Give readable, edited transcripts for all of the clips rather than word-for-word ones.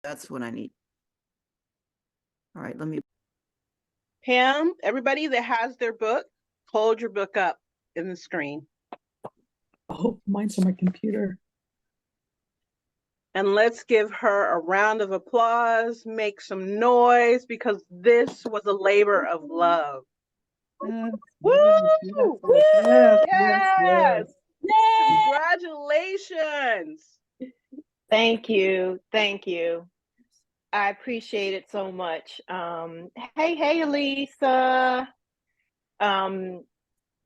That's what I need. All right, let me. Pam, everybody that has their book, hold your book up in the screen. Oh, mine's on my computer. And let's give her a round of applause, make some noise, because this was a labor of love. Yes, Woo! yes, Yes! yes. Congratulations! Thank you. Thank you. I appreciate it so much. Hey, Elisa.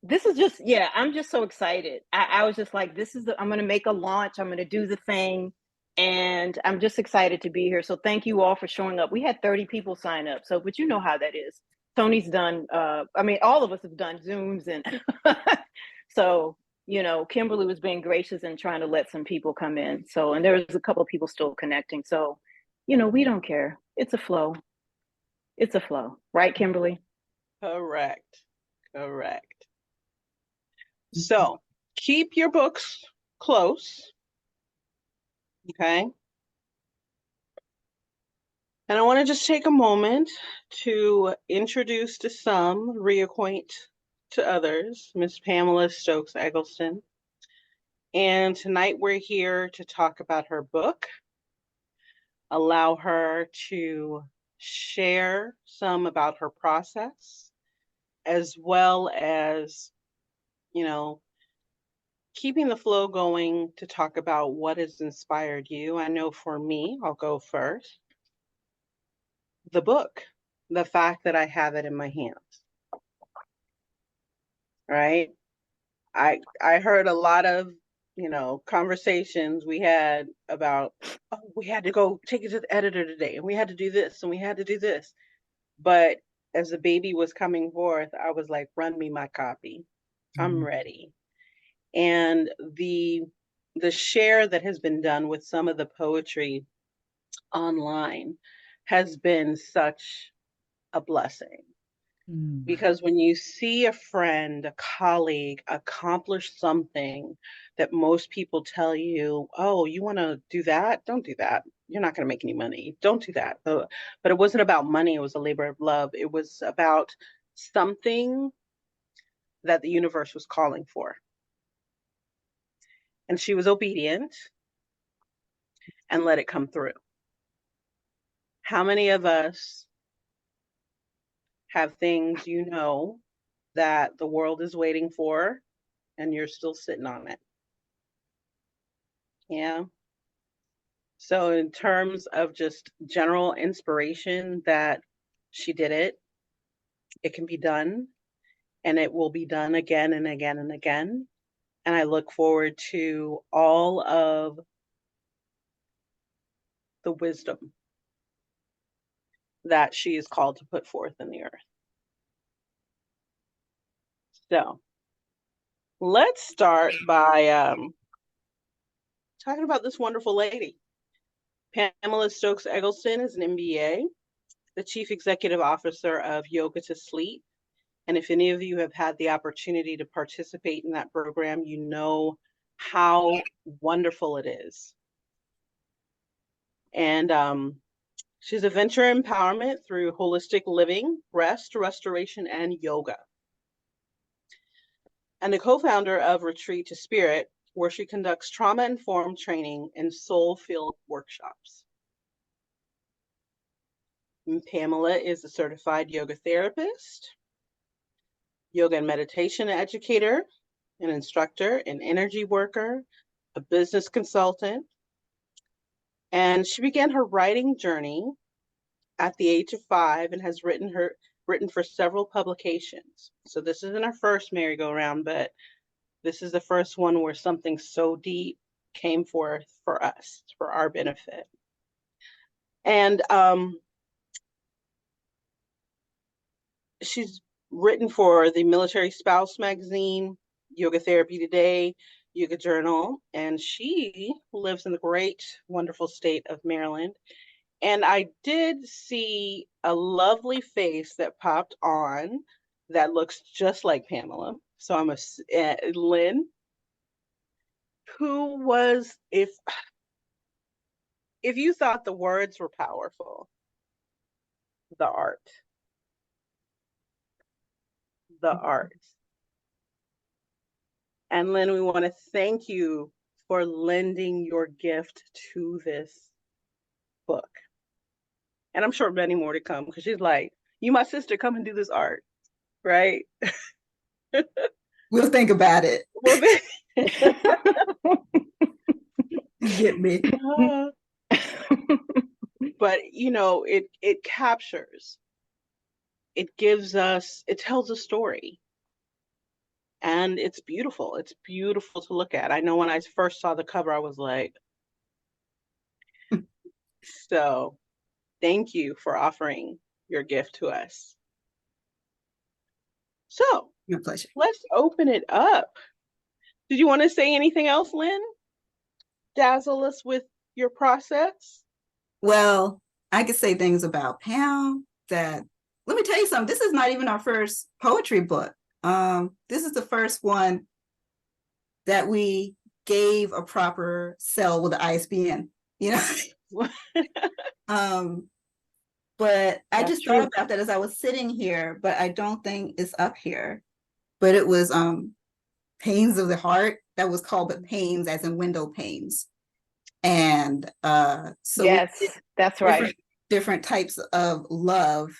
This is just, yeah, I'm just so excited. I was just like, I'm going to make a launch. I'm going to do the thing. And I'm just excited to be here. So thank you all for showing up. We had 30 people sign up. So, but you know how that is. Tony's done, all of us have done Zooms. And so, Kimberly was being gracious and trying to let some people come in. So, and there was a couple of people still connecting. So, we don't care. It's a flow. It's a flow. Right, Kimberly? Correct. So keep your books close. Okay. And I want to just take a moment to introduce to some, reacquaint to others, Miss Pamela Stokes Eggleston. And tonight we're here to talk about her book, allow her to share some about her process, as well as, keeping the flow going to talk about what has inspired you. I know for me, I'll go first. The book, the fact that I have it in my hands, right? I heard a lot of, conversations we had about, oh, we had to go take it to the editor today, and we had to do this, and we had to do this. But as the baby was coming forth, I was like, run me my copy. I'm ready. And the share that has been done with some of the poetry online has been such a blessing. Because when you see a friend, a colleague accomplish something that most people tell you, oh, you want to do that? Don't do that. You're not going to make any money. Don't do that. But it wasn't about money. It was a labor of love. It was about something that the universe was calling for. And she was obedient and let it come through. How many of us have things that the world is waiting for and you're still sitting on it? Yeah. So in terms of just general inspiration that she did it, it can be done, and it will be done again and again and again. And I look forward to all of the wisdom that she is called to put forth in the earth. So let's start by talking about this wonderful lady. Pamela Stokes Eggleston is an MBA, the Chief Executive Officer of Yoga to Sleep. And if any of you have had the opportunity to participate in that program, you know how wonderful it is. And she's a venture empowerment through holistic living, rest, restoration, and yoga. And a co-founder of Retreat to Spirit, where she conducts trauma-informed training and soul-filled workshops. And Pamela is a certified yoga therapist, yoga and meditation educator, an instructor, an energy worker, a business consultant. And she began her writing journey at the age of 5 and has written for several publications. So this isn't her first merry-go-round, but this is the first one where something so deep came forth for us, for our benefit. And she's written for the Military Spouse magazine, Yoga Therapy Today, Yoga Journal, and she lives in the great, wonderful state of Maryland. And I did see a lovely face that popped on that looks just like Pamela. So I'm Lynn, who was, if if you thought the words were powerful, the art, the art. And Lynn, we want to thank you for lending your gift to this book. And I'm sure many more to come, because she's like, you, my sister, come and do this art, right? We'll think about it. Well, Get me. but you know, it captures, it gives us, it tells a story, and it's beautiful. It's beautiful to look at. I know when I first saw the cover, I was like, so thank you for offering your gift to us. So My pleasure. let's open it up. Did you want to say anything else, Lynn? Dazzle us with your process? Well, I could say things about Pam that, let me tell you something, this is not even our first poetry book. This is the first one that we gave a proper cell with the ISBN, you know? But I That's just true. thought about that as I was sitting here, but I don't think it's up here. But it was Pains of the Heart. That was called the Pains as in window panes. And so we did Yes, that's right. different types of love.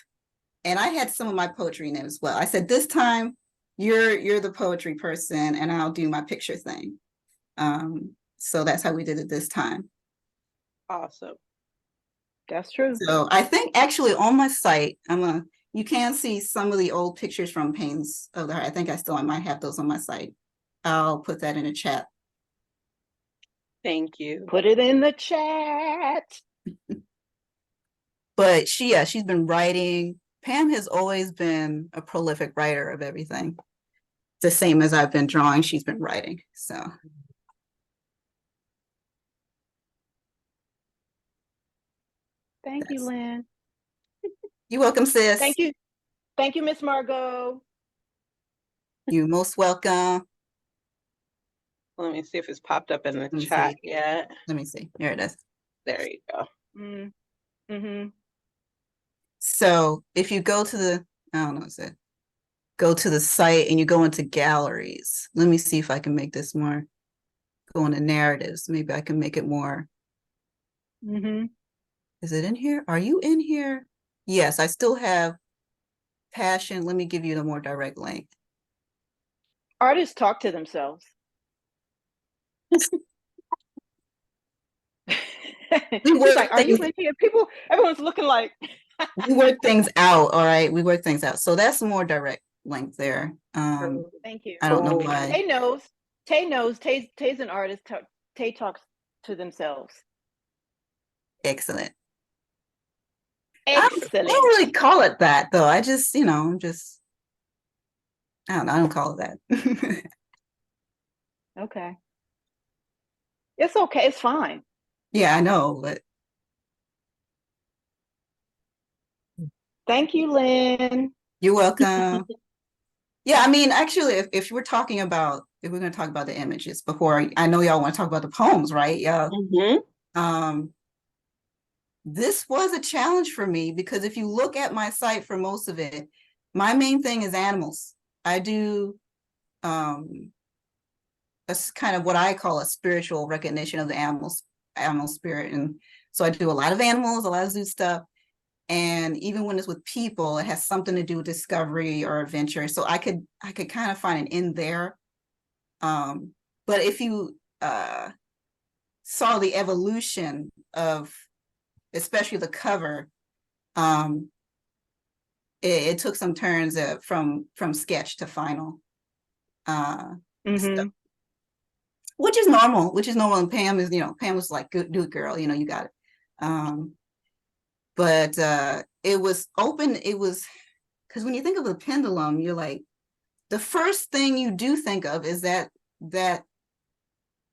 And I had some of my poetry in it as well. I said, this time you're the poetry person and I'll do my picture thing. So that's how we did it this time. Awesome. That's true. So I think actually on my site, you can see some of the old pictures from Pains of the Heart. I think I might have those on my site. I'll put that in a chat. Thank you. Put it in the chat. But she's been writing. Pam has always been a prolific writer of everything. The same as I've been drawing, she's been writing. So Thank you, Lynn. you're welcome, sis. Thank you. Thank you, Miss Margot. You're most welcome. Let me see if it's popped up in the me chat see. yet. Let me see. There it is. There you go. Mm-hmm. So if you go to the, I don't know what's it. Go to the site and you go into galleries. Let me see if I can make this more, go into narratives. Maybe I can make it more. Mm-hmm. Is it in here? Are you in here? Yes, I still have Passion. Let me give you the more direct link. Artists talk to themselves. He's like, are you in here? Everyone's looking like. We work things out, all right? We work things out. So that's more direct link there. Thank you. I don't know why. Tay knows. Tay knows. Tay's an artist. Tay talks to themselves. Excellent. Excellent. I don't really call it that though. I just, I don't know. I don't call it that. Okay. It's okay. It's fine. Yeah, I know, but Thank you, Lynn. you're welcome. Yeah, I mean, actually, if we're talking about, if we're going to talk about the images before, I know y'all want to talk about the poems, right? Yeah. This was a challenge for me because if you look at my site for most of it, my main thing is animals. I do that's kind of what I call a spiritual recognition of the animal spirit. And so I do a lot of animals, a lot of zoo stuff. And even when it's with people, it has something to do with discovery or adventure. So I could kind of find an in there. But if you saw the evolution of, especially the cover, it took some turns from sketch to final. Stuff, which is normal. And Pam is, Pam was like, do it, girl. You got it. But it was open. It was, because when you think of the pendulum, you're like, the first thing you do think of is that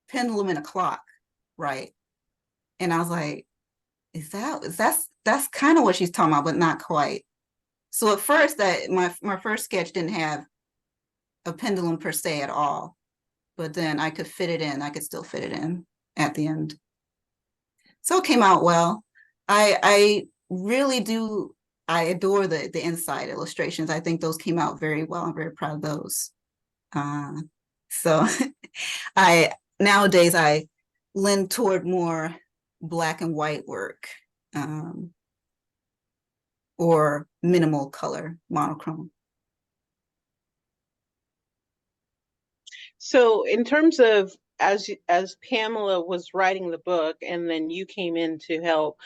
pendulum in a clock, right? And I was like, that's kind of what she's talking about, but not quite. So at first, that my first sketch didn't have a pendulum per se at all, but then I could fit it in. I could still fit it in at the end. So it came out well. I really do. I adore the inside illustrations. I think those came out very well. I'm very proud of those. Uh, so I nowadays I lean toward more black and white work, or minimal color, monochrome. So in terms of as Pamela was writing the book and then you came in to help,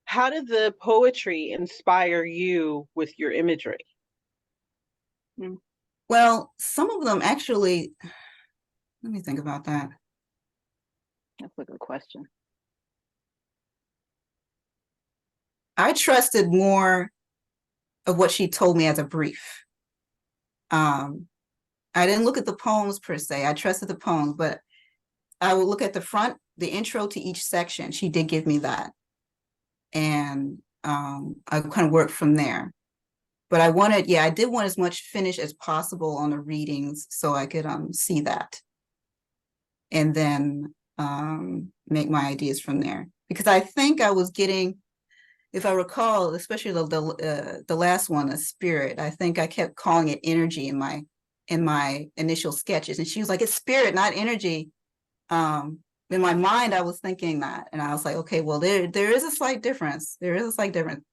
how did the poetry inspire you with your imagery? Well, some of them actually, let me think about that. That's a good question. I trusted more of what she told me as a brief. I didn't look at the poems per se. I trusted the poems, but I would look at the front, the intro to each section. She did give me that. And I kind of worked from there. But I did want as much finish as possible on the readings so I could see that. And then make my ideas from there. Because I think I was getting, if I recall, especially the last one, the spirit, I think I kept calling it energy in my initial sketches. And she was like, it's spirit, not energy. In my mind, I was thinking that, and I was like, okay, well, there is a slight difference. There is a slight difference.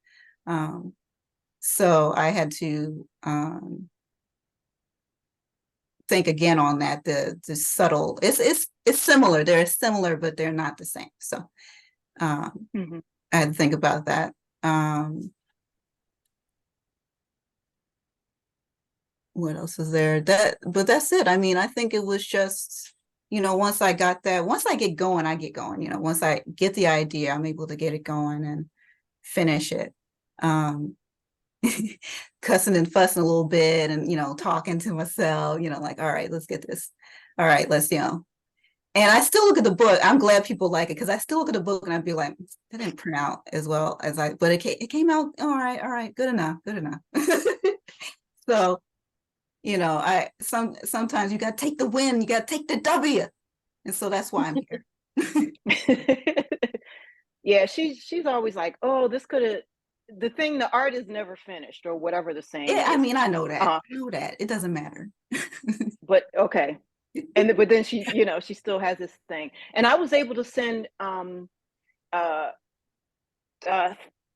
So I had to think again on that. The subtle, it's similar. They're similar, but they're not the same. So I had to think about that. What else is there? But that's it. I mean, I think it was just, once I got that, once I get going, I get going. Once I get the idea, I'm able to get it going and finish it. Cussing and fussing a little bit and, talking to myself, like, all right, let's get this. All right, and I still look at the book. I'm glad people like it because I still look at the book and I'd be like, that didn't print out as well as but it came out all right, good enough. So, sometimes you got to take the win, you got to take the W. And so that's why I'm here. Yeah, she's always like, oh, this could have, the art is never finished or whatever the saying Yeah, is. I mean, I know that. I know that. It doesn't matter. But okay. But then she, she still has this thing. And I was able to send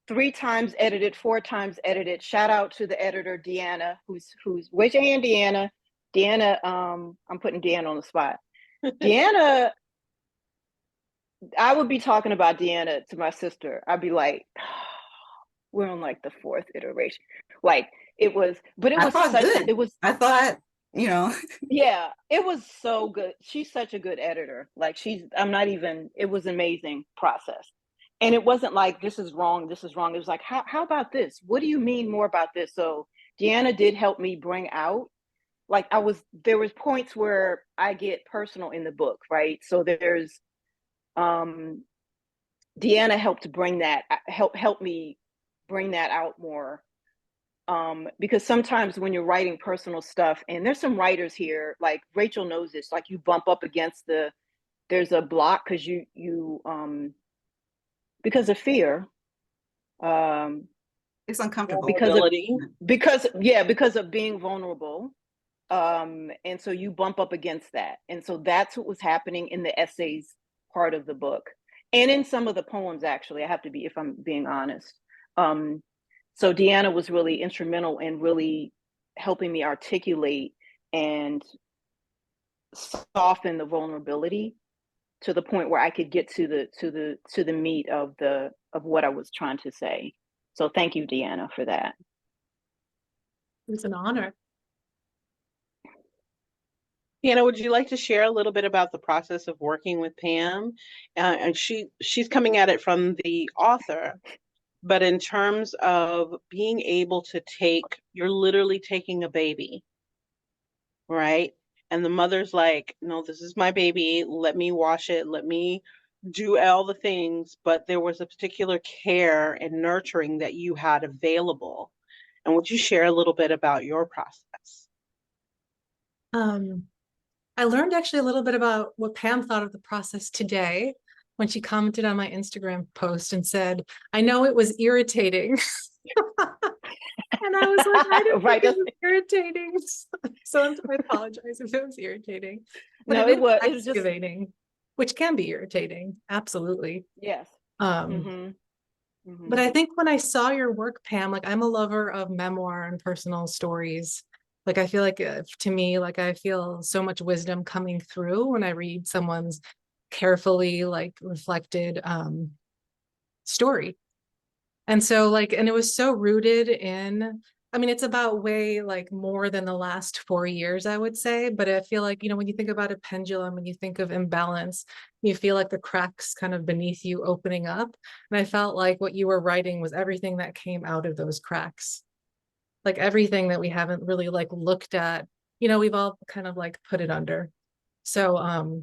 3 times edited, 4 times edited. Shout out to the editor, Deanna, who's raise your hand, Deanna. Deanna, I'm putting Deanna on the spot. Deanna, I would be talking about Deanna to my sister. I'd be like, we're on like the 4th iteration. Like it was yeah, it was so good. She's such a good editor. Like it was amazing process. And it wasn't like, this is wrong. It was like, how about this? What do you mean more about this? So Deanna did help me bring out, like there was points where I get personal in the book, right? So there's, Deanna helped help me bring that out more. Because sometimes when you're writing personal stuff, and there's some writers here, like Rachel knows this, like you bump up against there's a block because because of fear. It's uncomfortable. Because of being vulnerable. And so you bump up against that. And so that's what was happening in the essays part of the book. And in some of the poems, actually, if I'm being honest. So Deanna was really instrumental in really helping me articulate and soften the vulnerability to the point where I could get to the meat of what I was trying to say. So thank you, Deanna, for that. It was an honor. Deanna, would you like to share a little bit about the process of working with Pam? And she's coming at it from the author, but in terms of being able to you're literally taking a baby, right? And the mother's like, no, this is my baby. Let me wash it. Let me do all the things. But there was a particular care and nurturing that you had available. And would you share a little bit about your process? I learned actually a little bit about what Pam thought of the process today when she commented on my Instagram post and said, I know it was irritating. And I was like, I didn't Right. think it was irritating. So I apologize if it was irritating. But No, it it is was just, excavating, which can be irritating. Absolutely. yes. Um, Mm-hmm. But I think when I saw your work, Pam, like I'm a lover of memoir and personal stories. Like I feel like to me, like I feel so much wisdom coming through when I read someone's carefully like reflected story. And so like, and it was so rooted in, I mean, it's about way like more than the last 4 years, I would say. But I feel like, you know, when you think about a pendulum, when you think of imbalance, you feel like the cracks kind of beneath you opening up. And I felt like what you were writing was everything that came out of those cracks, like everything that we haven't really like looked at, you know, we've all kind of like put it under. So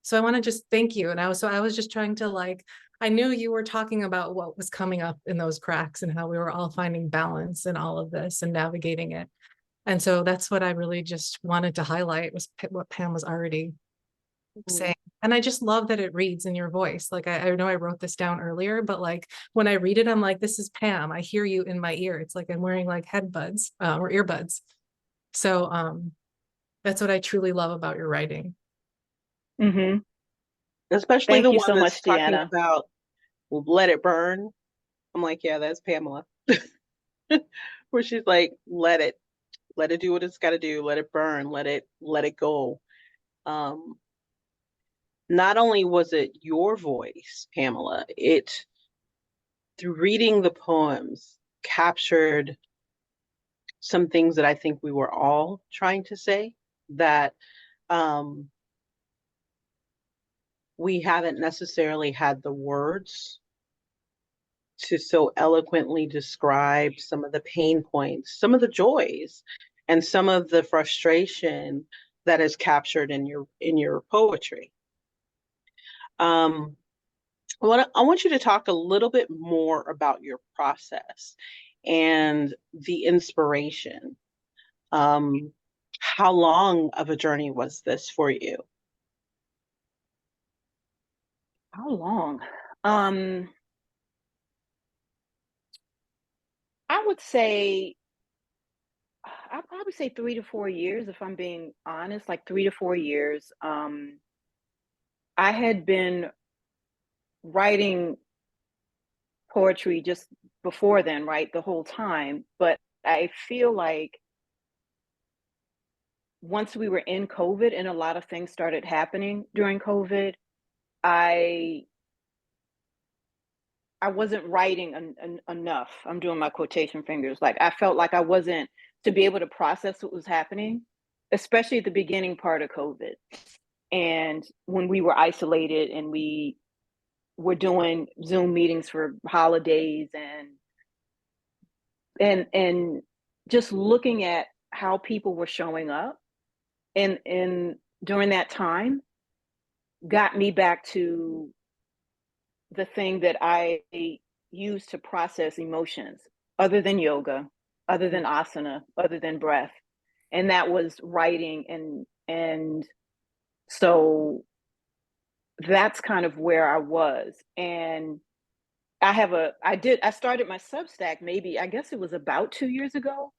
so I want to just thank you. And I was just trying to like, I knew you were talking about what was coming up in those cracks and how we were all finding balance in all of this and navigating it. And so that's what I really just wanted to highlight was what Pam was already saying. And I just love that it reads in your voice. Like I know I wrote this down earlier, but like when I read it, I'm like, this is Pam. I hear you in my ear. It's like I'm wearing like headbuds or earbuds. So that's what I truly love about your writing. Mm-hmm. Especially Thank the you one so that's much, talking Deanna. about let it burn. I'm like, yeah, that's Pamela. Where she's like, let it do what it's got to do, let it burn, let it go. Um, Not only was it your voice, Pamela, it through reading the poems captured some things that I think we were all trying to say that um, we haven't necessarily had the words to so eloquently describe some of the pain points, some of the joys, and some of the frustration that is captured in your poetry. I want you to talk a little bit more about your process and the inspiration. How long of a journey was this for you? How long? I would say I'd probably say 3 to 4 years, if I'm being honest, like 3 to 4 years. I had been writing poetry just before then, right, the whole time. But I feel like once we were in COVID and a lot of things started happening during COVID, I wasn't writing enough. I'm doing my quotation fingers. Like I felt like I wasn't to be able to process what was happening, especially at the beginning part of COVID. And when we were isolated and we were doing Zoom meetings for holidays and just looking at how people were showing up and during that time got me back to the thing that I use to process emotions other than yoga, other than asana, other than breath. And that was writing and so that's kind of where I was. And I started my Substack maybe, I guess it was about 2 years ago.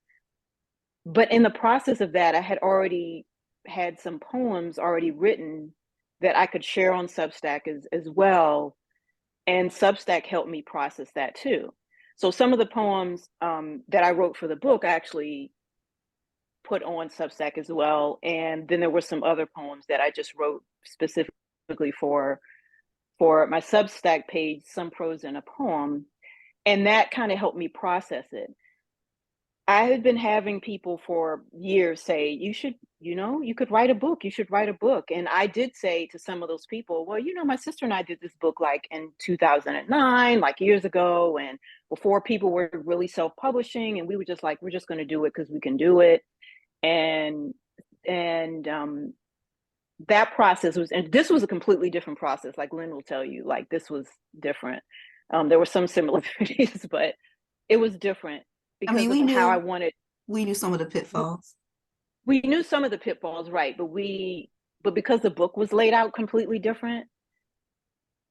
But in the process of that, I had already had some poems already written that I could share on Substack as well. And Substack helped me process that too. So some of the poems that I wrote for the book, I actually put on Substack as well. And then there were some other poems that I just wrote specifically for my Substack page, Some Prose and a Poem. And that kind of helped me process it. I had been having people for years say, you could write a book. You should write a book. And I did say to some of those people, well, my sister and I did this book like in 2009, like years ago, and before people were really self-publishing. And we were just like, we're just going to do it because we can do it. And that process and this was a completely different process. Like Lynn will tell you, like this was different. There were some similarities, but it was different I mean, because of how I wanted. we knew some of the pitfalls. We knew some of the pitfalls, right? But because the book was laid out completely different,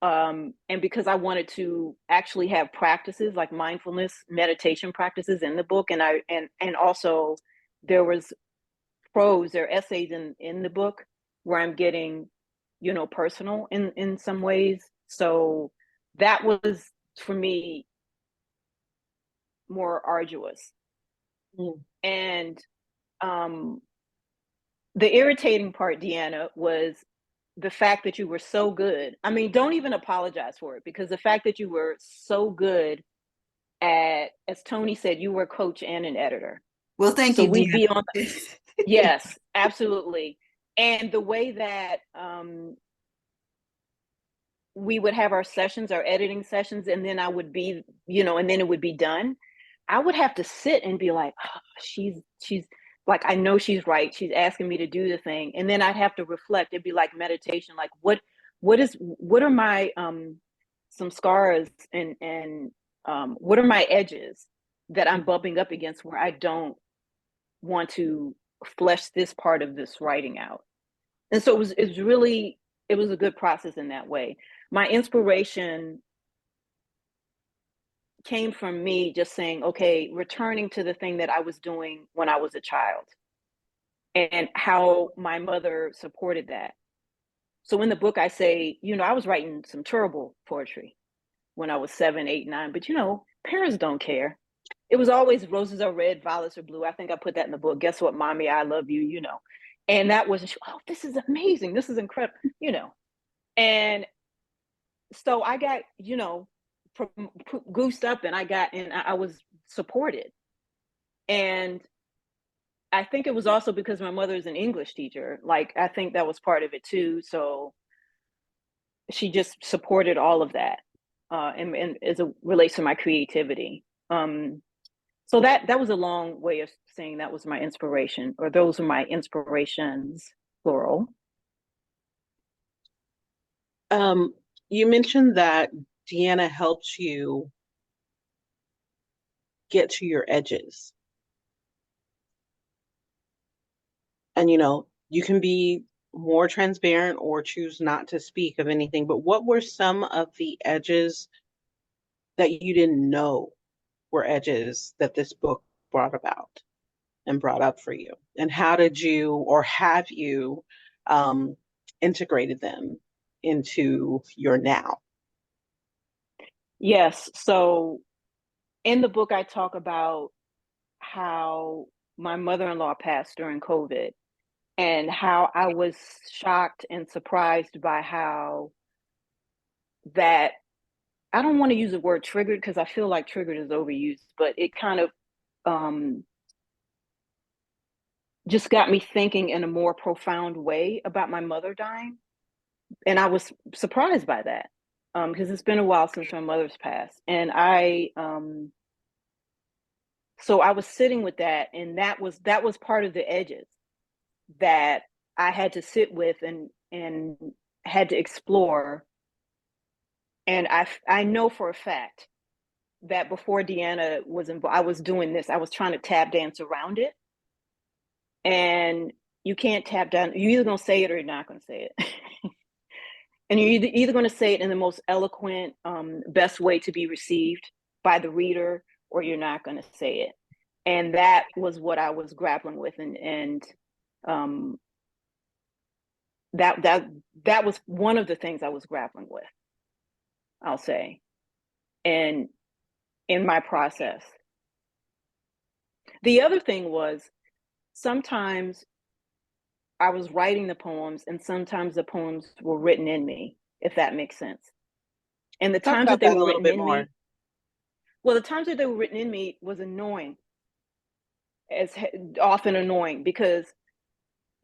And because I wanted to actually have practices like mindfulness meditation practices in the book, and also there was prose or essays in the book where I'm getting, personal in some ways. So that was for me more arduous. Mm. And the irritating part, Deanna, was the fact that you were so good. I mean, don't even apologize for it, because the fact that you were so good at, as Tony said, you were a coach and an editor. Well, thank So you, we'd be on, Deanna. yes, absolutely. And the way that we would have our sessions, our editing sessions, and then I would be, and then it would be done. I would have to sit and be like, oh, she's like, I know she's right. She's asking me to do the thing. And then I'd have to reflect. It'd be like meditation. Like what are my some scars and what are my edges that I'm bumping up against where I don't want to flesh this part of this writing out. And so it was a good process in that way. My inspiration came from me just saying, okay, returning to the thing that I was doing when I was a child and how my mother supported that. So in the book, I say, I was writing some terrible poetry when I was 7, 8, 9, but parents don't care. It was always roses are red, violets are blue. I think I put that in the book. Guess what, mommy, I love you, And that was, oh, this is amazing. This is incredible, And so I got, goosed up and I was supported. And I think it was also because my mother is an English teacher. Like, I think that was part of it too. So she just supported all of that. And as it relates to my creativity. So that was a long way of saying that was my inspiration, or those are my inspirations, plural. You mentioned that Deanna helps you get to your edges. And you can be more transparent or choose not to speak of anything, but what were some of the edges that you didn't know were edges that this book brought about and brought up for you? And how did you, or have you, integrated them into your now? Yes. So in the book, I talk about how my mother-in-law passed during COVID and how I was shocked and surprised by how that, I don't want to use the word triggered because I feel like triggered is overused, but it kind of just got me thinking in a more profound way about my mother dying. And I was surprised by that because it's been a while since my mother's passed. And so I was sitting with that, and that was part of the edges that I had to sit with and had to explore. And I know for a fact that before Deanna was involved, I was doing this. I was trying to tap dance around it. And you can't tap down. You're either going to say it or you're not going to say it. And you're either going to say it in the most eloquent, best way to be received by the reader, or you're not going to say it. And that was what I was grappling with. And that was one of the things I was grappling with, I'll say, and in my process. The other thing was sometimes I was writing the poems and sometimes the poems were written in me, if that makes sense. And the Talk times about that they that a were little written bit in more. me, well, the times that they were written in me was annoying, as often annoying because,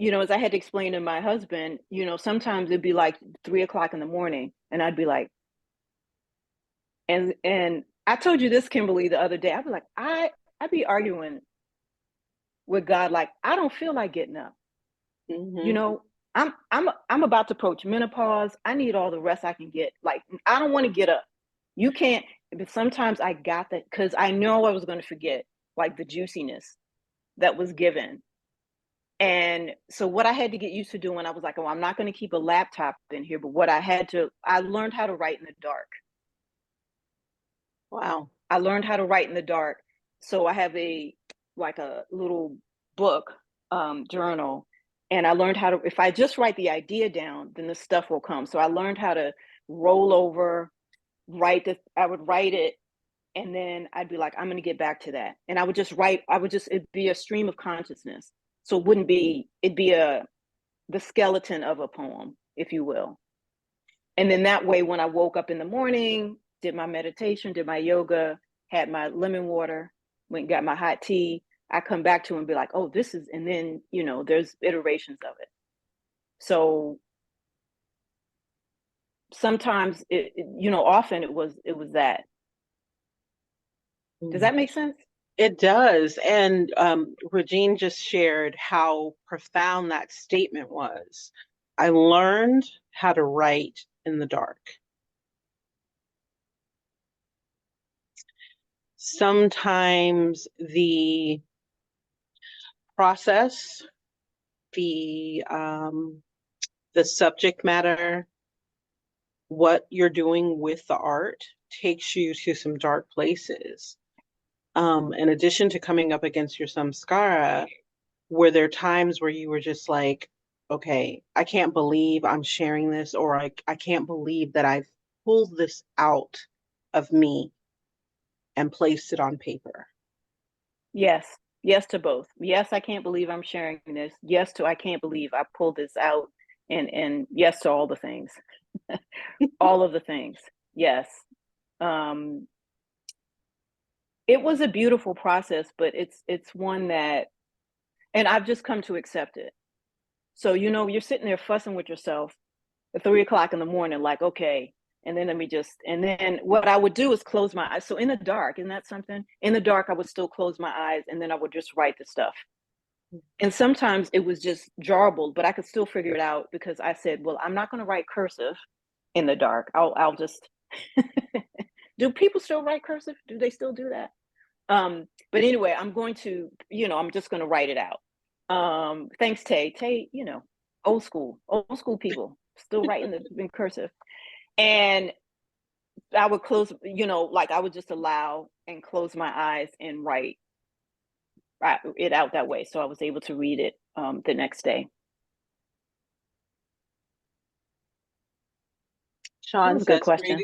as I had to explain to my husband, sometimes it'd be like 3:00 in the morning and I'd be like, and I told you this, Kimberly, the other day, I'd be like, I'd be arguing with God, like, I don't feel like getting up. Mm-hmm. I'm about to approach menopause. I need all the rest I can get. Like, I don't want to get up. You can't, but sometimes I got that because I know I was going to forget, like, the juiciness that was given And so what I had to get used to doing, I was like, oh, I'm not going to keep a laptop in here. But I learned how to write in the dark. Wow. I learned how to write in the dark. So I have like a little book journal, and I learned how to, if I just write the idea down, then the stuff will come. So I learned how to roll over, I would write it, and then I'd be like, I'm going to get back to that. And I would just write, it'd be a stream of consciousness. So it'd be the skeleton of a poem, if you will. And then that way, when I woke up in the morning, did my meditation, did my yoga, had my lemon water, went and got my hot tea, I come back to it and be like, oh, this is, and then, there's iterations of it. So sometimes often it was that. Does that make sense? It does. And Regine just shared how profound that statement was. I learned how to write in the dark. Sometimes the process, the subject matter, what you're doing with the art takes you to some dark places. In addition to coming up against your samskara, were there times where you were just like, okay, I can't believe I'm sharing this, or I can't believe that I've pulled this out of me and placed it on paper? Yes. Yes to both. Yes, I can't believe I'm sharing this. Yes to I can't believe I pulled this out. And yes to all the things. All of the things. Yes. It was a beautiful process, but it's one that, and I've just come to accept it. So, you're sitting there fussing with yourself at 3:00 in the morning, like, okay, and then and then what I would do is close my eyes. So in the dark, isn't that something? In the dark, I would still close my eyes, and then I would just write the stuff. And sometimes it was just jarbled, but I could still figure it out because I said, well, I'm not going to write cursive in the dark. I'll just, do people still write cursive? Do they still do that? But anyway, I'm going to, I'm just going to write it out. Thanks, Tay. Tay, old school people still writing in cursive. And I would close, like I would just allow and close my eyes and write it out that way. So I was able to read it the next day. Sean That's a good says, question.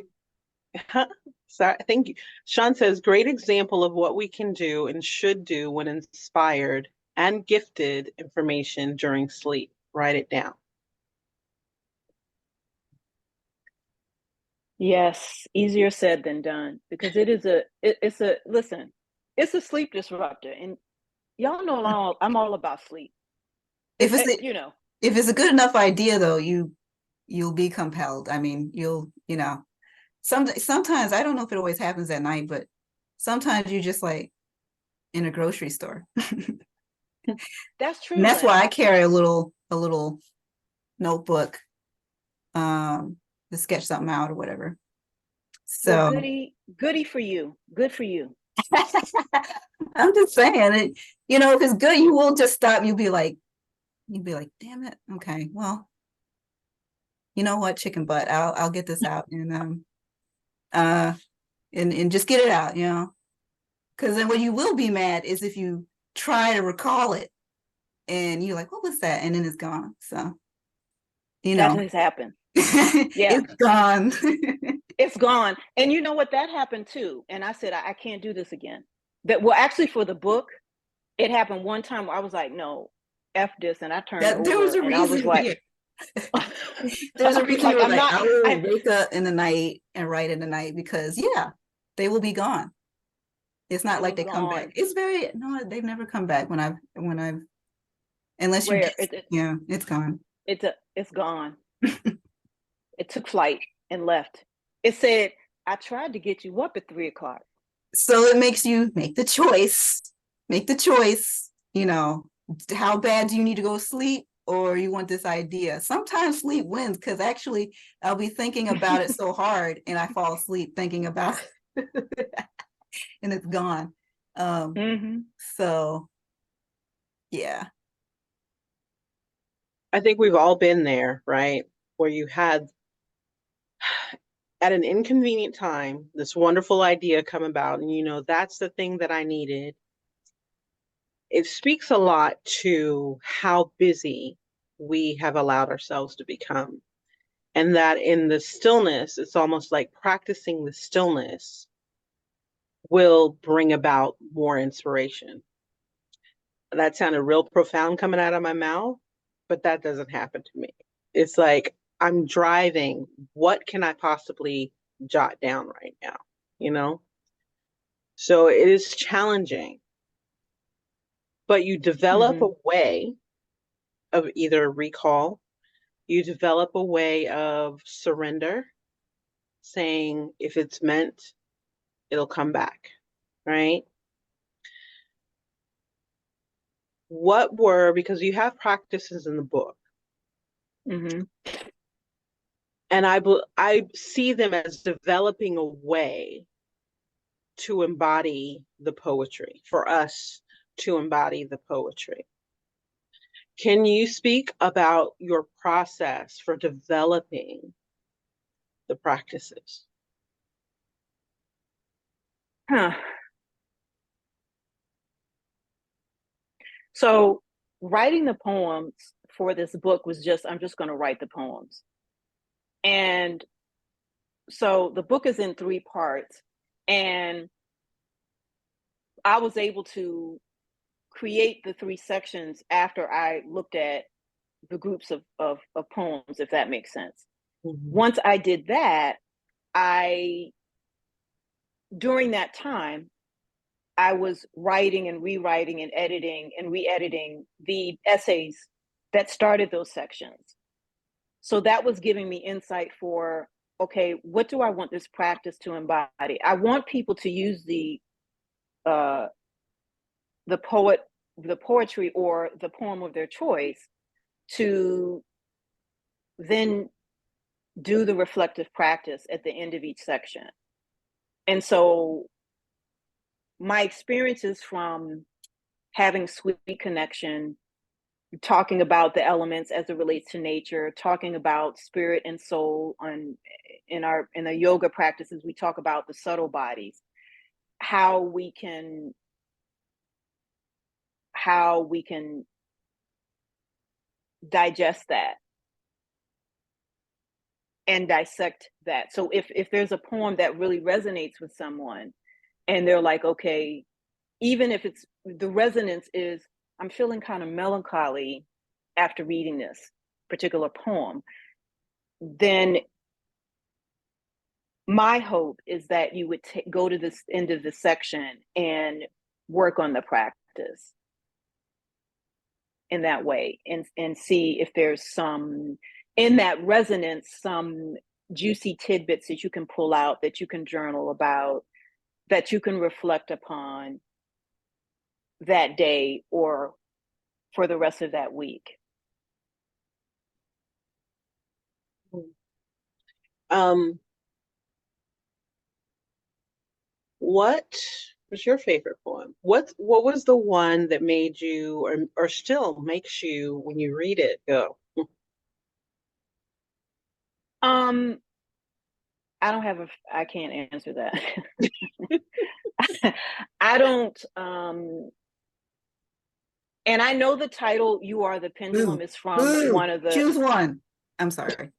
Sorry, thank you. Sean says, great example of what we can do and should do when inspired and gifted information during sleep. Write it down. Yes, easier said than done, because it's a sleep disruptor, and y'all know I'm all about sleep. If it's a good enough idea though, you'll be compelled. I mean, sometimes I don't know if it always happens at night, but sometimes you're just like in a grocery store. That's true. And that's why I carry a little notebook to sketch something out or whatever. So well, goody for you. Good for you. I'm just saying it, if it's good, you will just stop. You'll be like, damn it. Okay, well, you know what, chicken butt, I'll get this out and just get it out, because then what you will be mad is if you try to recall it and you're like, what was that? And then it's gone. So, That has happened. Yeah. It's gone. It's gone. And you know what? That happened too. And I said, I can't do this again. Actually for the book, it happened one time where I was like, no, F this. And I turned over. There was a reason. I was like, there's a reason. like, I will wake up in the night and write in the night because they will be gone. It's not like they come back. They've never come back when I've unless you it's gone. It's gone. It took flight and left. It said, I tried to get you up at 3:00. So it makes you make the choice. How bad do you need to go to sleep, or you want this idea? Sometimes sleep wins, because actually I'll be thinking about it so hard and I fall asleep thinking about it and it's gone. So yeah. I think we've all been there, right? Where you had, at an inconvenient time, this wonderful idea come about, and that's the thing that I needed. It speaks a lot to how busy we have allowed ourselves to become. And that in the stillness, it's almost like practicing the stillness will bring about more inspiration. That sounded real profound coming out of my mouth, but that doesn't happen to me. It's like I'm driving. What can I possibly jot down right now? You know? So it is challenging, but you develop a way of either recall, you develop a way of surrender, saying if it's meant, it'll come back, right? What were, because you have practices in the book, Mm-hmm. and I see them as developing a way to embody the poetry, for us to embody the poetry. Can you speak about your process for developing the practices? Huh. So writing the poems for this book was just, I'm just going to write the poems. And so the book is in 3 parts, and I was able to create the 3 sections after I looked at the groups of poems, if that makes sense. Mm-hmm. Once I did that, during that time, I was writing and rewriting and editing and re-editing the essays that started those sections. So that was giving me insight for, okay, what do I want this practice to embody? I want people to use the poetry or the poem of their choice to then do the reflective practice at the end of each section. And so my experiences from having sweet connection, talking about the elements as it relates to nature, talking about spirit and soul in the yoga practices, we talk about the subtle bodies, how we can digest that and dissect that. So if there's a poem that really resonates with someone and they're like, okay, even if it's the resonance is, I'm feeling kind of melancholy after reading this particular poem, then my hope is that you would go to this end of the section and work on the practice in that way, and see if there's some in that resonance, some juicy tidbits that you can pull out, that you can journal about, that you can reflect upon that day or for the rest of that week. What was your favorite poem? What was the one that made you, or still makes you, when you read it, go? I can't answer that. I don't, and I know the title, You Are the Pendulum, is from one of the, Choose one. I'm sorry.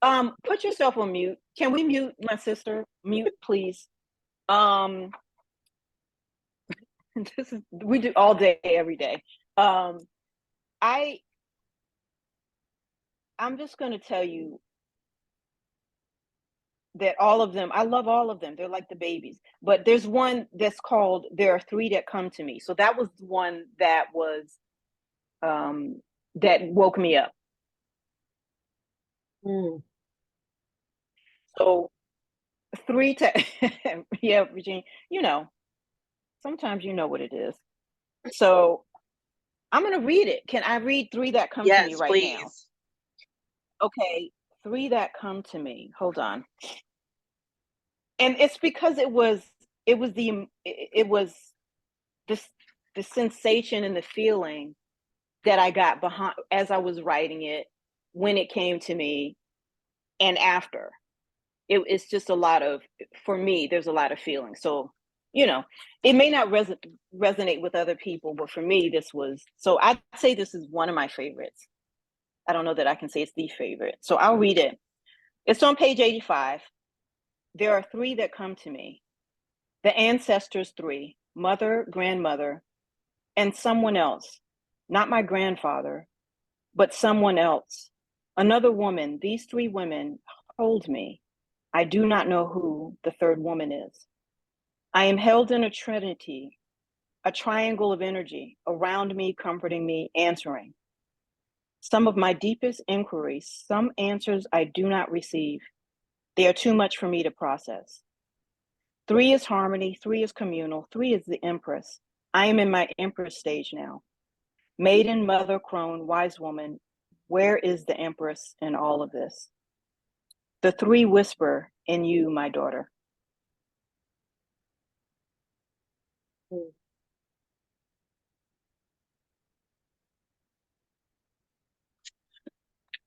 Put yourself on mute. Can we mute my sister? Mute, please. We do all day, every day. I'm just going to tell you that all of them, I love all of them. They're like the babies. But there's one that's called There Are Three That Come to Me. So that was the one that was, that woke me up. So yeah, Regine, sometimes you know what it is. So I'm going to read it. Can I read 3 that come to me right please. now? Okay, 3 that come to me. Hold on. And it's because it was the sensation and the feeling that I got behind as I was writing it, when it came to me, and after. It's just a lot of, for me, there's a lot of feelings. So, you know, it may not resonate with other people, but for me, this was, so I'd say this is one of my favorites. I don't know that I can say it's the favorite. So I'll read it. It's on page 85. There are three that come to me. The ancestors three, mother, grandmother, and someone else. Not my grandfather, but someone else. Another woman. These three women hold me. I do not know who the third woman is. I am held in a trinity, a triangle of energy around me, comforting me, answering. Some of my deepest inquiries, some answers I do not receive. They are too much for me to process. Three is harmony, three is communal, three is the empress. I am in my empress stage now. Maiden, mother, crone, wise woman, where is the empress in all of this? The three whisper in you, my daughter.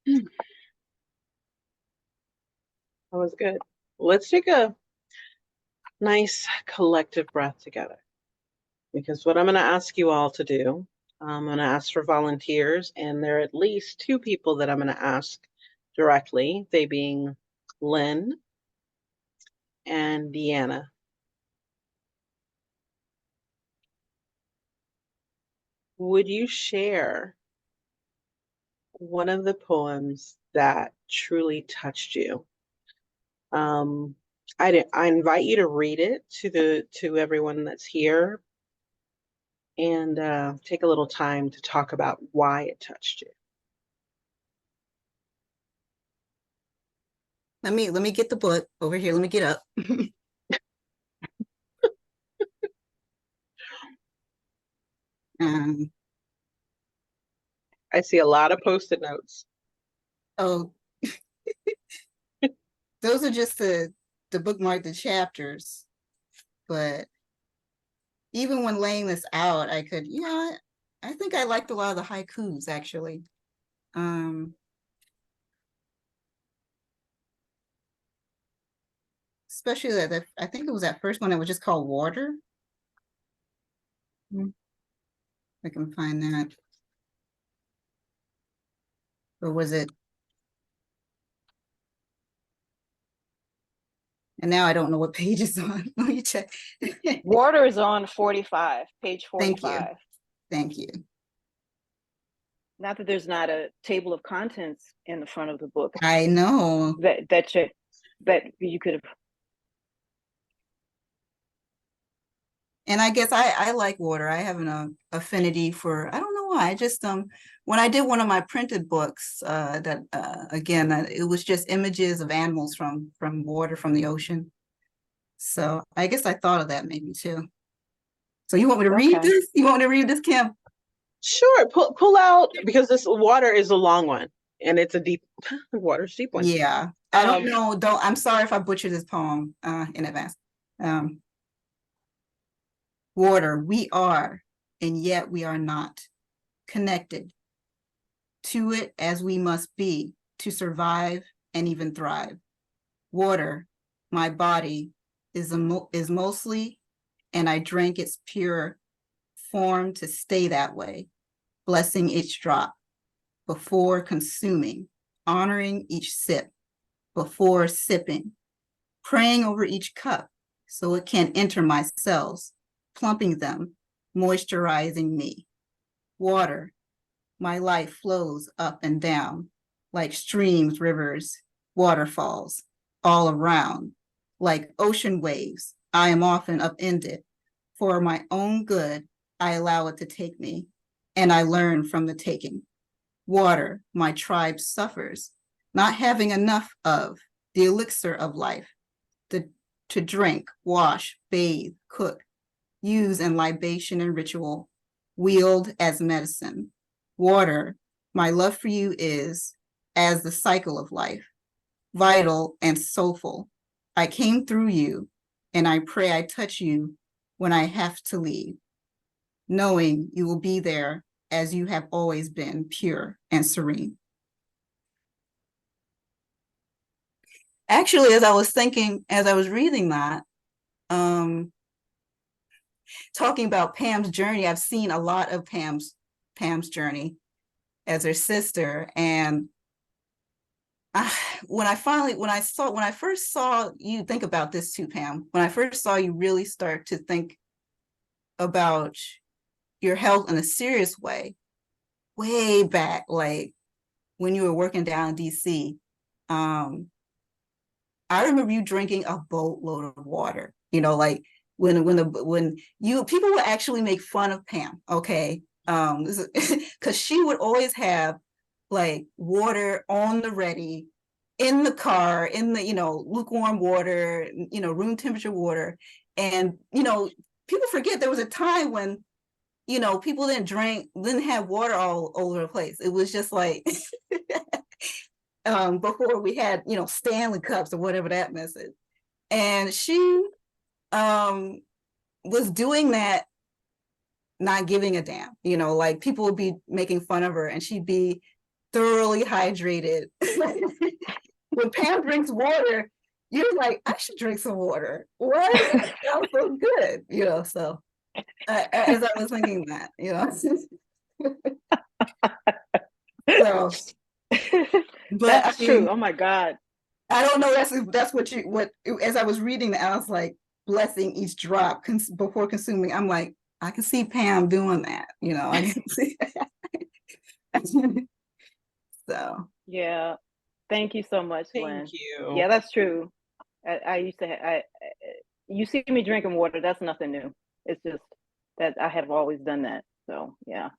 That was good. Let's take a nice collective breath together. Because what I'm going to ask you all to do, I'm going to ask for volunteers, and there are at least two people that I'm going to ask directly, they being Lynn and Deanna. Would you share one of the poems that truly touched you? I invite you to read it to everyone that's here, and take a little time to talk about why it touched you. Let me get the book over here. Let me get up. um, I see a lot of Post-it notes. oh, those are just the bookmark, the chapters. But even when laying this out, I could, I think I liked a lot of the haikus actually. Especially that I think it was that first one that was just called Water. I can find that. Or was it? And now I don't know what page it's on. Let me check. Water is on 45, page Thank 45. you. Thank you. Not that there's not a table of contents in the front of the book I know. that you could have. And I guess I like water. I have an affinity for, I don't know why. I just when I did one of my printed books, again, it was just images of animals from water, from the ocean. So I guess I thought of that maybe too. So you want me to read this? You want me to read this, Kim? Sure, pull out, because this water is a long one and it's a deep water's deep one. Yeah. I don't know. I'm sorry if I butchered this poem in advance. Water, we are, and yet we are not connected to it as we must be to survive and even thrive. Water, my body is mostly, and I drank its pure form to stay that way, blessing each drop before consuming, honoring each sip before sipping, praying over each cup so it can enter my cells, plumping them, moisturizing me. Water, my life flows up and down like streams, rivers, waterfalls, all around. Like ocean waves, I am often upended. For my own good, I allow it to take me, and I learn from the taking. Water, my tribe suffers, not having enough of the elixir of life, to drink, wash, bathe, cook, use in libation and ritual, wield as medicine. Water, my love for you is as the cycle of life, vital and soulful. I came through you, and I pray I touch you when I have to leave, knowing you will be there as you have always been, pure and serene. Actually, as I was thinking, as I was reading that, talking about Pam's journey, I've seen a lot of Pam's journey as her sister. And when I first saw you, think about this too, Pam, when I first saw you really start to think about your health in a serious way, way back, like when you were working down in DC, I remember you drinking a boatload of water, like when people would actually make fun of Pam, okay? Because she would always have like water on the ready in the car, in the, lukewarm water, room temperature water. And, people forget there was a time when, people didn't have water all over the place. It was just like, before we had, Stanley cups or whatever that mess is. And she was doing that, not giving a damn, like people would be making fun of her and she'd be thoroughly hydrated. When Pam drinks water, you're like, I should drink some water. What? That sounds so good, so as I was thinking that, so but That's true. Oh my God. I don't know. That's what as I was reading that, I was like blessing each drop before consuming. I'm like, I can see Pam doing that. I can see that. So Yeah. Thank you so much, Lynn. Thank you. Yeah, that's true. I used to. You see me drinking water. That's nothing new. It's just that I have always done that. So yeah,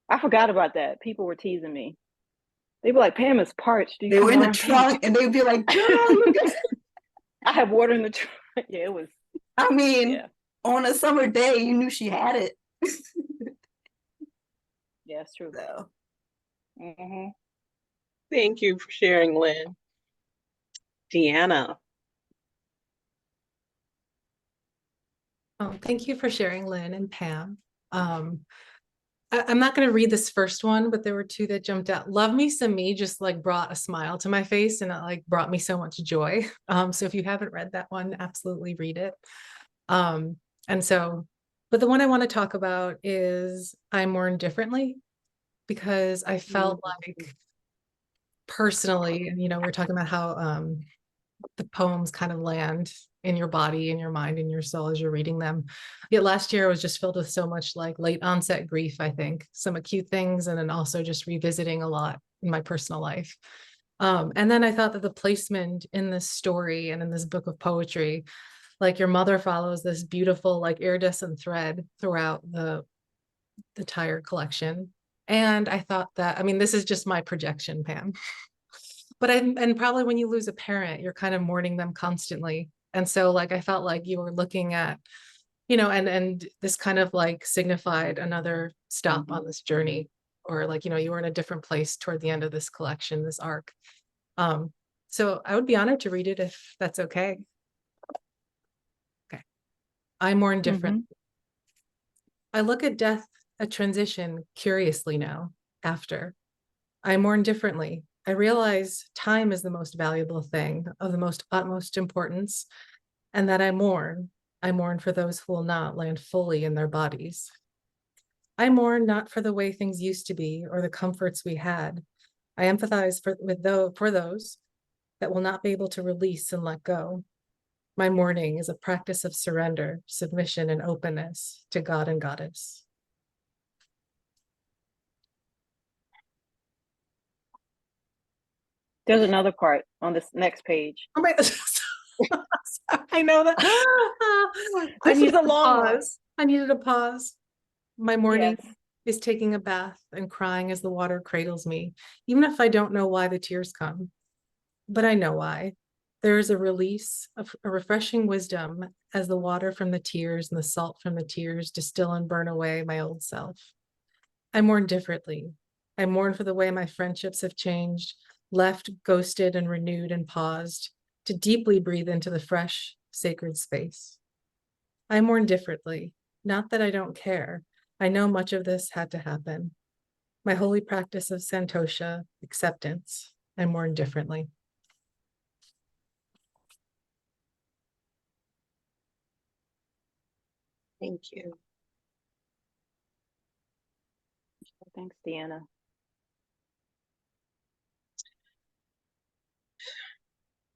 I forgot about that. People were teasing me. They were like, "Pam is parched." They were in the trunk, and they'd be like, "Girl, I have water in the trunk." Yeah, it was. I mean, Yeah. On a summer day, you knew she had it. Yeah, it's true. So. Mm-hmm. Thank you for sharing, Lynn. Deanna. Oh, thank you for sharing, Lynn and Pam. I'm not going to read this first one, but there were two that jumped out. Love Me Some Me just like brought a smile to my face, and it like brought me so much joy. So if you haven't read that one, absolutely read it. But the one I want to talk about is I Mourn Differently, because I felt like personally, and we're talking about how the poems kind of land in your body, in your mind, in your soul as you're reading them. Yet last year was just filled with so much like late onset grief, I think, some acute things, and then also just revisiting a lot in my personal life. And then I thought that the placement in this story and in this book of poetry, like your mother follows this beautiful like iridescent thread throughout the entire collection. And I thought that, I mean, this is just my projection, Pam. But and probably when you lose a parent, you're kind of mourning them constantly. And so like I felt like you were looking at, and this kind of like signified another stop on this journey, or like, you were in a different place toward the end of this collection, this arc. So I would be honored to read it if that's okay. Okay. I mourn different. I look at death, a transition, curiously now, after. I mourn differently. I realize time is the most valuable thing, of the most utmost importance, and that I mourn for those who will not land fully in their bodies. I mourn not for the way things used to be or the comforts we had. I empathize for those that will not be able to release and let go. My mourning is a practice of surrender, submission, and openness to God and Goddess. There's another part on this next page. Oh my, I know that. This is a long one. I needed a pause. My mourning Yes. is taking a bath and crying as the water cradles me, even if I don't know why the tears come. But I know why. There is a release, a refreshing wisdom as the water from the tears and the salt from the tears distill and burn away my old self. I mourn differently. I mourn for the way my friendships have changed, left, ghosted, and renewed and paused to deeply breathe into the fresh, sacred space. I mourn differently. Not that I don't care. I know much of this had to happen. my holy practice of Santosha, acceptance, I mourn differently. Thank you. Thanks, Deanna.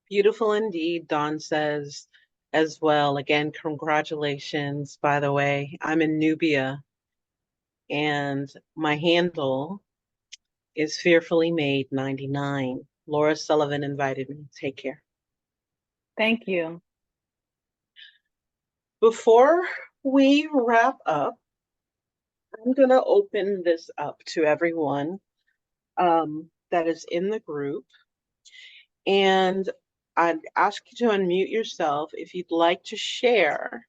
Beautiful indeed, Dawn says as well. Again, congratulations, by the way. I'm in Nubia, and my handle is Fearfully Made 99. Laura Sullivan invited me. Take care. Thank you. Before we wrap up, I'm going to open this up to everyone that is in the group. And I'd ask you to unmute yourself if you'd like to share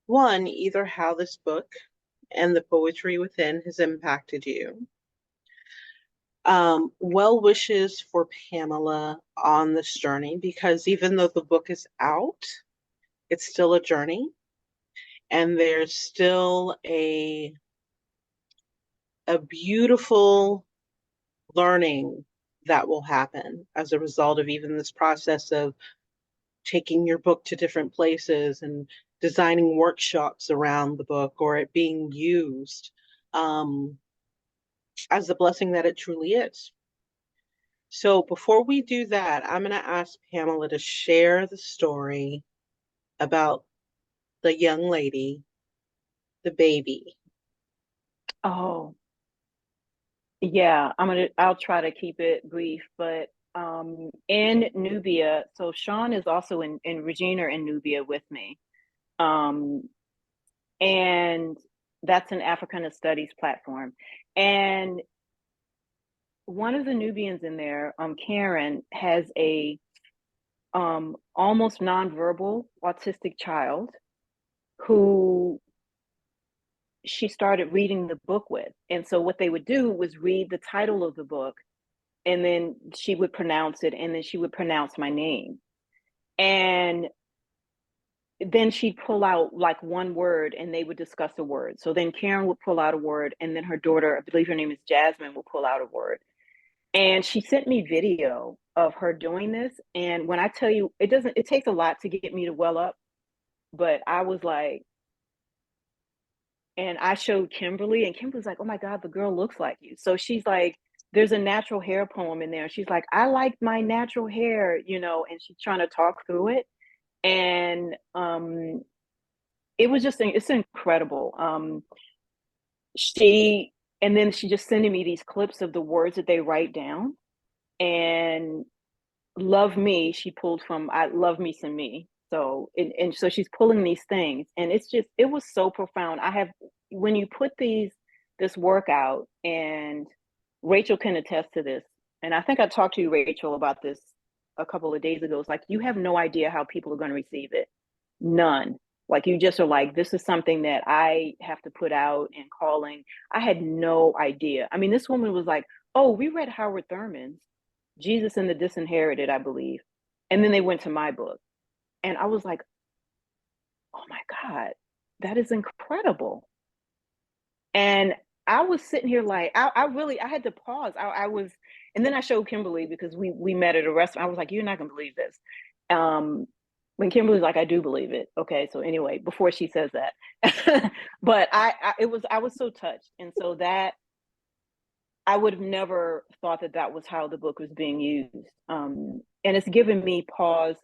one, either how this book and the poetry within has impacted you. Well wishes for Pamela on this journey, because even though the book is out, it's still a journey, and there's still a beautiful learning that will happen as a result of even this process of taking your book to different places and designing workshops around the book, or it being used as the blessing that it truly is. So before we do that, I'm going to ask Pamela to share the story about the young lady, the baby. Oh, yeah, I'll try to keep it brief, but in Nubia, so Sean is also in Regina in Nubia with me. Um, and that's an Africana Studies platform. And one of the Nubians in there, Karen, has a almost nonverbal autistic child who she started reading the book with. And so what they would do was read the title of the book, and then she would pronounce it, and then she would pronounce my name. And then she'd pull out like one word and they would discuss a word. So then Karen would pull out a word, and then her daughter, I believe her name is Jasmine, will pull out a word. And she sent me video of her doing this. And when I tell you, it takes a lot to get me to well up, but I was like, and I showed Kimberly, and Kimberly's like, oh my God, the girl looks like you. So she's like, there's a natural hair poem in there. She's like, I like my natural hair, and she's trying to talk through it. And it was it's incredible. And then she just sending me these clips of the words that they write down. And love me, she pulled from I love me some me. So and so she's pulling these things, and it was so profound. When you put this work out, and Rachel can attest to this, and I think I talked to you, Rachel, about this a couple of days ago. It's like, you have no idea how people are going to receive it. None. Like, you just are like, this is something that I have to put out and calling. I had no idea. I mean, this woman was like, oh, we read Howard Thurman's Jesus and the Disinherited, I believe. And then they went to my book. And I was like, oh my God, that is incredible. And I was sitting here like, I had to pause. And then I showed Kimberly, because we met at a restaurant. I was like, you're not gonna believe this. When Kimberly's like, I do believe it. Okay, so anyway, before she says that, but I was so touched, and so that I would have never thought that was how the book was being used, and it's given me pause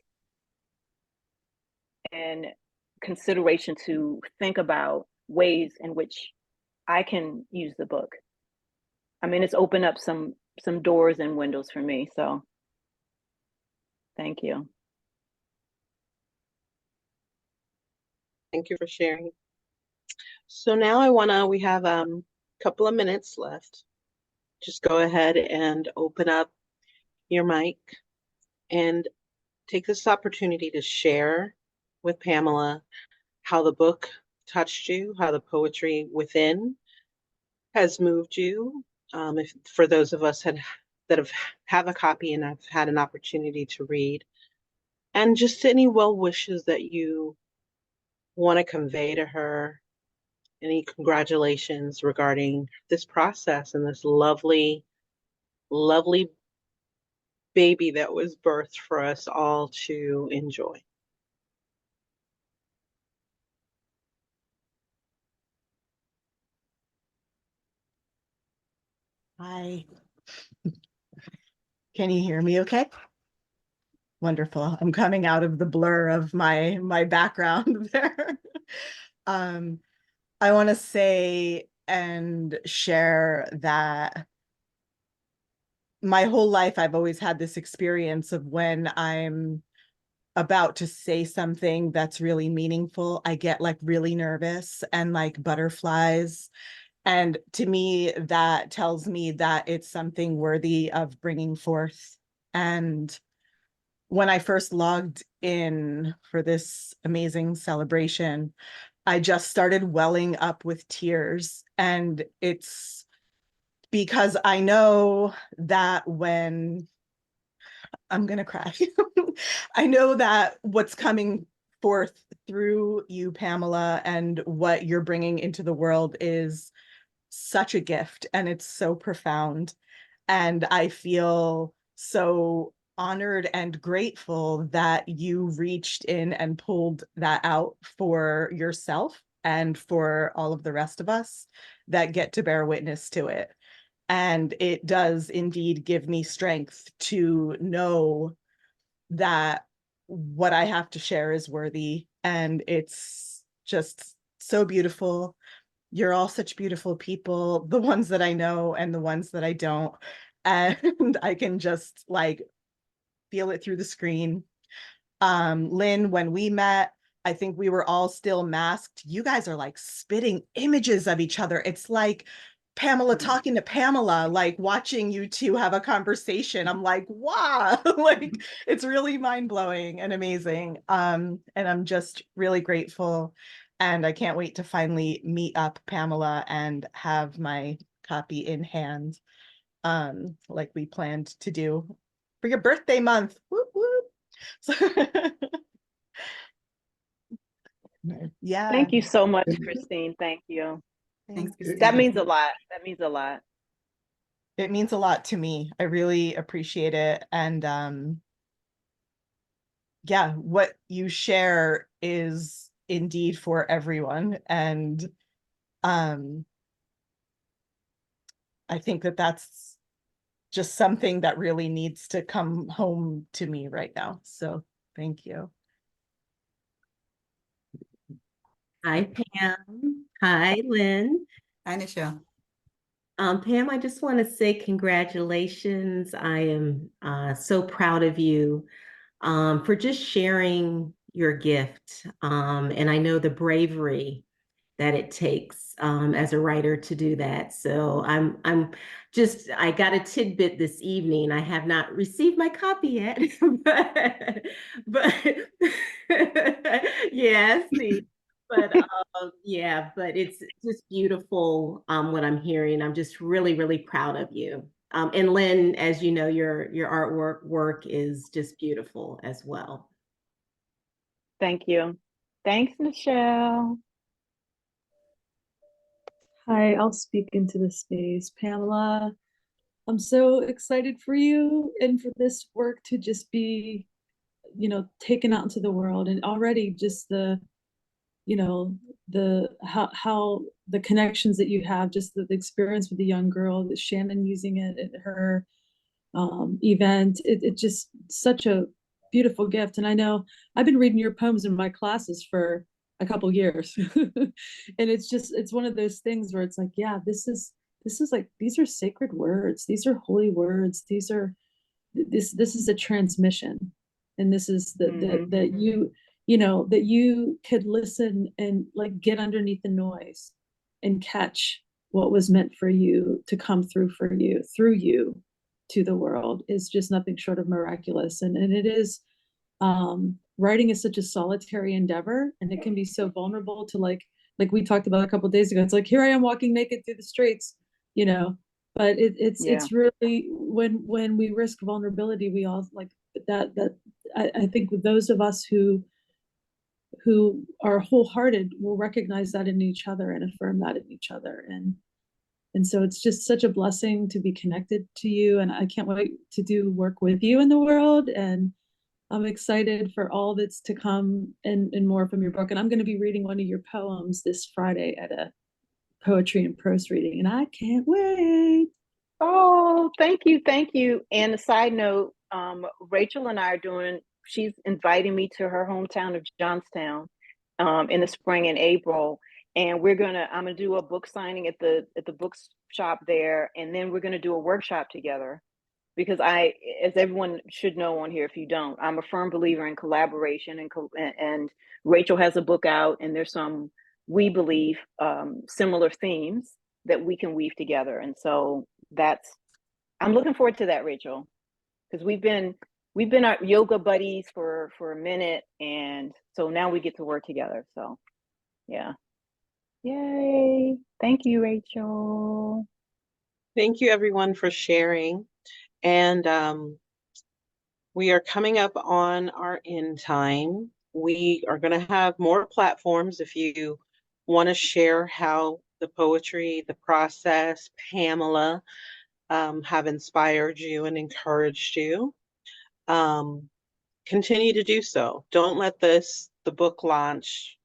and consideration to think about ways in which I can use the book. I mean, it's opened up some doors and windows for me. So thank you. Thank you for sharing. So now we have a couple of minutes left. Just go ahead and open up your mic and take this opportunity to share with Pamela how the book touched you, how the poetry within has moved you. If for those of us that have a copy and have had an opportunity to read, and just any well wishes that you want to convey to her, any congratulations regarding this process and this lovely, lovely baby that was birthed for us all to enjoy. Hi. Can you hear me okay? Wonderful. I'm coming out of the blur of my background there. Um, I want to say and share that my whole life I've always had this experience of when I'm about to say something that's really meaningful, I get like really nervous and like butterflies. And to me, that tells me that it's something worthy of bringing forth. And when I first logged in for this amazing celebration, I just started welling up with tears. And it's because I know that when I'm going to cry, I know that what's coming forth through you, Pamela, and what you're bringing into the world is such a gift, and it's so profound. And I feel so honored and grateful that you reached in and pulled that out for yourself and for all of the rest of us that get to bear witness to it. And it does indeed give me strength to know that what I have to share is worthy. And it's just so beautiful. You're all such beautiful people, the ones that I know and the ones that I don't. And I can just like feel it through the screen. Lynn, when we met, I think we were all still masked. You guys are like spitting images of each other. It's like Pamela talking to Pamela, like watching you two have a conversation. I'm like, wow, like it's really mind-blowing and amazing. And I'm just really grateful. And I can't wait to finally meet up, Pamela, and have my copy in hand, like we planned to do for your birthday month. Whoop, whoop. So, yeah, Thank you so much, Christine. Thank you. Thanks, thanks. Christine. That means a lot. That means a lot. It means a lot to me. I really appreciate it. And yeah, what you share is indeed for everyone. And um, I think that that's just something that really needs to come home to me right now. So thank you. Hi, Pam. Hi, Lynn. Hi, Nichelle. Pam, I just want to say congratulations. I am so proud of you for just sharing your gift. And I know the bravery that it takes as a writer to do that. So I'm just, I got a tidbit this evening. I have not received my copy yet, but yeah, see. But yeah, but it's just beautiful what I'm hearing. I'm just really, really proud of you. And Lynn, as you know, your artwork work is just beautiful as well. Thank you. Thanks, Michelle. Hi, I'll speak into the space. Pamela, I'm so excited for you and for this work to just be, taken out into the world. And already just how the connections that you have, just the experience with the young girl, that Shannon using it at her event, it just such a beautiful gift. And I know I've been reading your poems in my classes for a couple years. And it's one of those things where it's like, yeah, this is like, these are sacred words, these are holy words, this is a transmission. And this is that that you could listen and like get underneath the noise and catch what was meant for you to come through for you, through you, to the world, is just nothing short of miraculous. And it is, writing is such a solitary endeavor, and it can be so vulnerable to like we talked about a couple of days ago. It's like, here I am walking naked through the streets, you know. But it's really, when we risk vulnerability, we all like that I think with those of us who who are wholehearted will recognize that in each other and affirm that in each other. And so it's just such a blessing to be connected to you. And I can't wait to do work with you in the world. And I'm excited for all that's to come and more from your book. And I'm going to be reading one of your poems this Friday at a poetry and prose reading. And I can't wait. Oh, thank you, thank you. And a side note, Rachel and I are doing, she's inviting me to her hometown of Johnstown in the spring and April. And I'm gonna do a book signing at the bookshop there, and then we're gonna do a workshop together. Because as everyone should know on here, if you don't, I'm a firm believer in collaboration, and Rachel has a book out, and there's some, we believe, similar themes that we can weave together. And so I'm looking forward to that, Rachel, because we've been our yoga buddies for a minute, and so now we get to work together. So yeah, yay! Thank you, Rachel. Thank you, everyone, for sharing. And we are coming up on our end time. We are going to have more platforms if you want to share how the poetry, the process, Pamela, have inspired you and encouraged you. Continue to do so. Don't let the book launch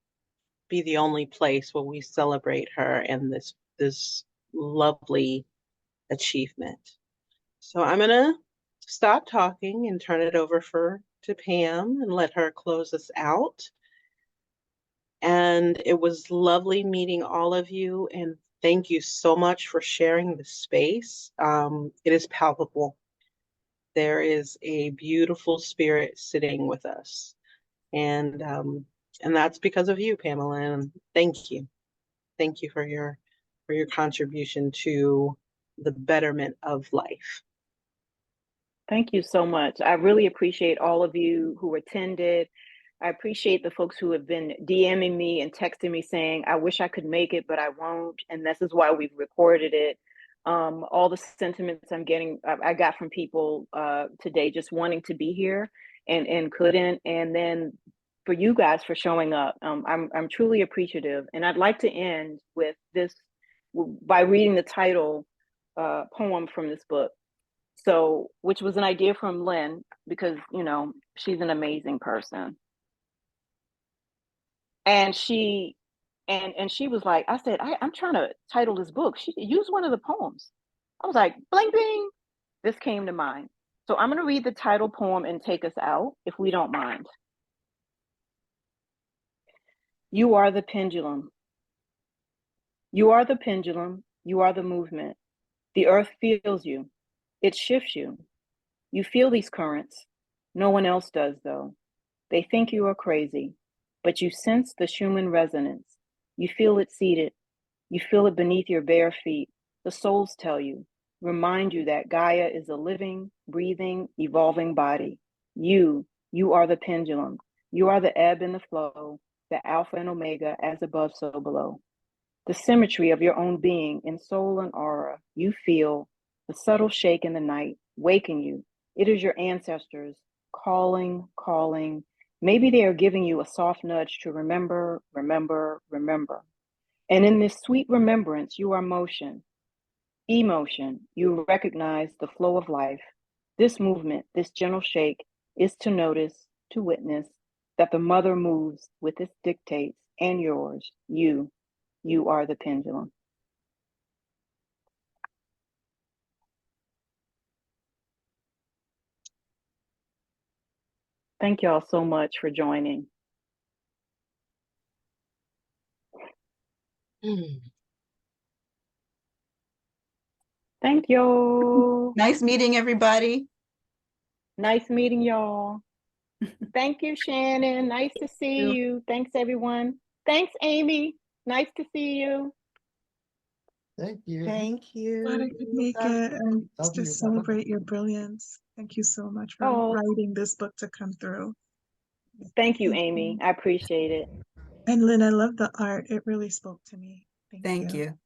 be the only place where we celebrate her and this lovely achievement. So I'm gonna stop talking and turn it over to Pam and let her close us out. And it was lovely meeting all of you, and thank you so much for sharing the space. It is palpable. There is a beautiful spirit sitting with us, and that's because of you, Pamela. And thank you for your contribution to the betterment of life. Thank you so much. I really appreciate all of you who attended. I appreciate the folks who have been DMing me and texting me saying, I wish I could make it, but I won't. And this is why we've recorded it. All the sentiments I got from people today just wanting to be here and couldn't. And then for you guys for showing up, I'm truly appreciative. And I'd like to end with this by reading the title poem from this book. So, which was an idea from Lynn, because, she's an amazing person. And she was like, I said, I'm trying to title this book. She used one of the poems. I was like, bling, bing. This came to mind. So I'm going to read the title poem and take us out, if we don't mind. You are the pendulum. You are the pendulum. You are the movement. The earth feels you. It shifts you. You feel these currents. No one else does, though. They think you are crazy, but you sense the Schumann resonance. You feel it seated. You feel it beneath your bare feet. The souls tell you, remind you that Gaia is a living, breathing, evolving body. You are the pendulum. You are the ebb and the flow, the alpha and omega, as above, so below. The symmetry of your own being in soul and aura. You feel the subtle shake in the night, waking you. It is your ancestors calling, calling. Maybe they are giving you a soft nudge to remember, remember, remember. And in this sweet remembrance, you are motion, emotion. You recognize the flow of life. This movement, this gentle shake, is to notice, to witness that the mother moves with its dictates and yours. You are the pendulum. Thank y'all so much for joining. Thank you. Nice meeting everybody. Nice meeting y'all. Thank you, Shannon. Nice to see you. Thanks, everyone. Thanks, Amy. Nice to see you. Thank you. Thank you. Glad I could make it and to celebrate your brilliance. Thank you so much for writing this book to come through. Thank you, Amy. I appreciate it. And Lynn, I love the art. It really spoke to me. Thank you.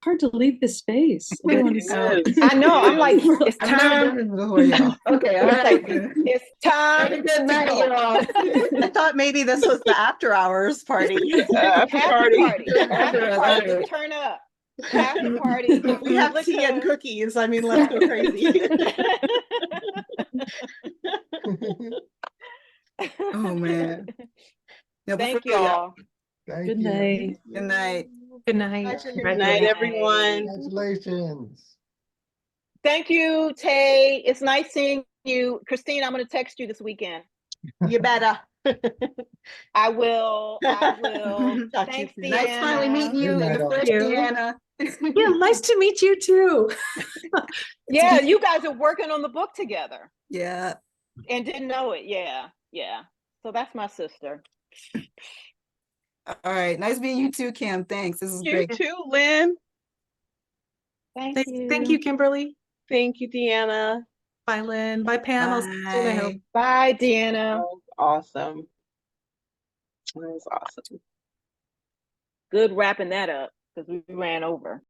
hard to leave this space. Everyone is Yes. I know. I'm like, it's I've never time. done this before, y'all. Okay, all It's right. like, It's time. have a good night, to go. y'all. I thought maybe this was the after hours party. After After party. party. After party. Just turn up. After party. We have tea and liquor. cookies. I mean, let's go crazy. Oh man. Yeah, but Thank for real, y'all. Thank Good you. night. Good night. Good night. Good night, everyone. Congratulations. Thank you, Tay. It's nice seeing you. Christine, I'm going to text you this weekend. You better. I will. I will. Talk to you Thanks, soon. Nice finally meeting you Good in night, the all. flesh, you. Deanna. Yeah, nice to meet you too. Yeah, you guys are working on the book together Yeah. and didn't know it. Yeah. Yeah. So that's my sister. All right. Nice meeting you too, Kim. Thanks. This is You great. too, Lynn. Thank you. Thank you, Kimberly. Thank you, Deanna. Bye, Lynn. Bye, Pam. I'll see you soon, I hope. Bye. Bye, Deanna. That was awesome. That was awesome. Good wrapping that up because we ran over.